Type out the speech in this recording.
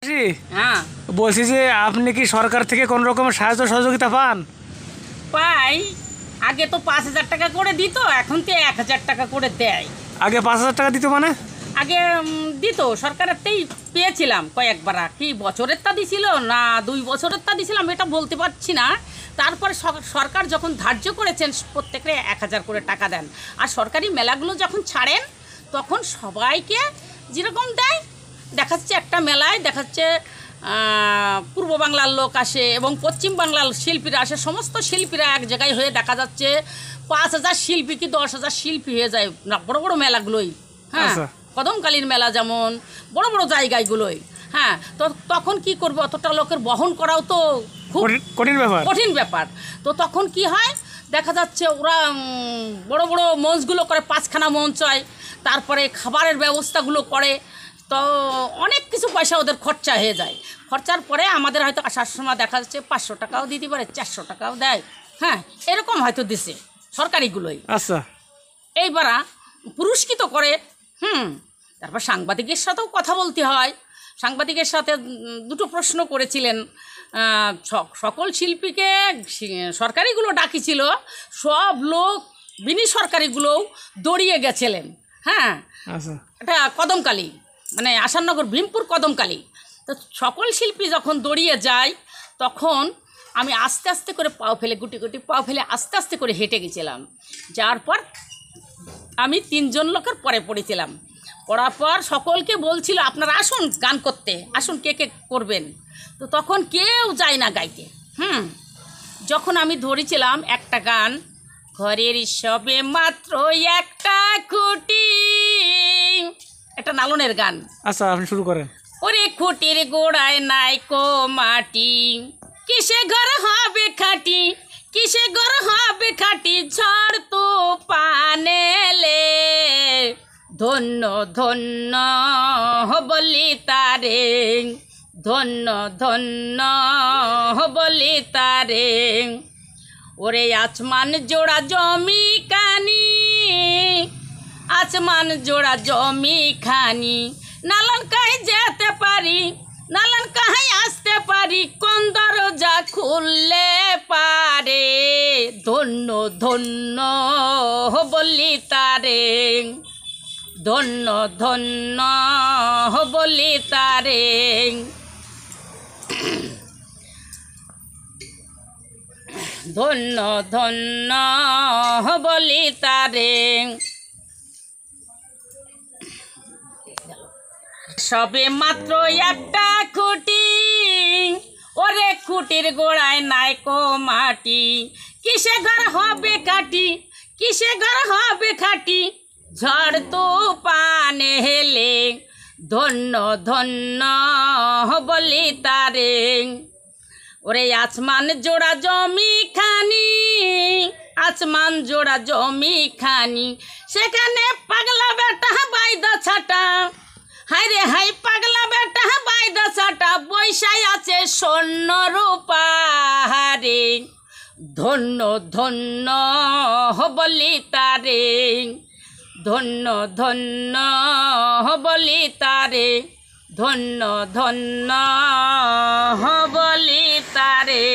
জি, হ্যাঁ বলছি যে আপনি কি সরকার থেকে কোন রকমের সাহায্য সহযোগিতা পান? পাই। আগে তো 5,000 টাকা করে দিত, এখন তো 1,000 টাকা করে দেয়। আগে 5,000 টাকা দিত মানে? আগে দিত, সরকারেরতেই পেয়েছিলাম কয়েকবার। কি বছরের তা দিছিল না 2 বছরের তা দিছিলাম এটা বলতে পারছি না। তারপরে সরকার যখন ধার্য করেছেন প্রত্যেকে 1,000 করে টাকা দেন। আর সরকারি মেলাগুলো যখন ছাড়েন তখন সবাইকে যেরকম দেয়, দেখা যাচ্ছে একটা মেলায় দেখা যাচ্ছে পূর্ব বাংলার লোক আসে এবং পশ্চিম বাংলার শিল্পীরা আসে, সমস্ত শিল্পীরা এক জায়গায় হয়ে দেখা যাচ্ছে 5,000 শিল্পী কি 10,000 শিল্পী হয়ে যায় না বড় বড় মেলাগুলোই। হ্যাঁ, আচ্ছা। কদমকালীর মেলা যেমন বড় বড় জায়গাগুলোই। হ্যাঁ, তো তখন কি করবে, অতটা লোকের বহন করাও তো খুব কঠিন ব্যাপার। তো তখন কি হয়, দেখা যাচ্ছে ওরা বড় বড় মঞ্চগুলো করে, 5খানা মঞ্চ হয়, তারপরে খাবারের ব্যবস্থাগুলো করে। তো অনেক কিছু পয়সা ওদের খরচা হয়ে যায়। খরচার পরে আমাদের হয়তো আসার সময় দেখা যাচ্ছে 500 টাকাও দিতে পারে, 400 টাকাও দেয়। হ্যাঁ, এরকম হয়তো দিছে সরকারিগুলোই। আচ্ছা। এইবার পুরস্কৃত করে। তারপর সাংবাদিকের সাথেও কথা বলতে হয়। সাংবাদিকের সাথে দুটো প্রশ্ন করেছিলেন। সকল শিল্পীকে সরকারিগুলো ডাকিছিল, সব লোক বিনি সরকারিগুলোও দৌড়িয়ে গেছিলেন। হ্যাঁ, আচ্ছা। এটা কদমকালী, মানে আসাননগর ভীমপুর কদমকালী। তো সকল শিল্পী যখন দৌড়িয়ে যায় তখন আমি আস্তে আস্তে করে পাও ফেলে, গুটি গুটি পাও ফেলে আস্তে আস্তে করে হেঁটে গেছিলাম। যাওয়ার পর আমি 3জন লোকের পরে পড়েছিলাম। পড়ার পর সকলকে বলছিল আপনারা আসুন গান করতে, আসুন কে কে করবেন। তো তখন কেউ যায় না গাইতে। যখন আমি ধরেছিলাম একটা গান, ঘরের সবে মাত্র একটা খুঁটি, একটা লালনের গান। আচ্ছা, আপনি শুরু করেন। ওরে খুঁটির গোড়ায় নাই কো মাটি, কিসে ঘর হবে খাটি, কিসে ঘর হবে খাটি, ঝড় তো পানেলে, ধন্য ধন্য বলি তারে, ধন্য ধন্য বলি তারে। ওরে আসমান জোড়া জমি কানি, আসমান জোড়া জমি খানি, নালন কাহে যেতে পারি, নালন কাহে আসতে পারি, কোন দরজা খুললে পারে, ধন্য ধন্য বলি তারে, ধন্য ধন্য বলি তারে। ধন্য ধন্য বলি তারে। সবে মাত্র একটা খুঁটি, ওরে খুঁটির গোড়ায় নাই কো মাটি, কিসে ঘর হবে খাটি, কিসে ঘর হবে খাটি, ঝড় তো পানে হেলে, ধন্য ধন্য বলি তারে। ওরে আসমান জোড়া জমি খানি, আসমান জোড়া জমি খানি, সেখানে পাগলা বেটা বাইদা ছাটা, হাই রে হাই পাগলা বেটা বাইদা ছাটা, বৈশাই আছে স্বর্ণ রূপা রে, ধন্য ধন্য বলি তারে, ধন্য ধন্য বলি তারে, ধন্য ধন্য বলি তারে।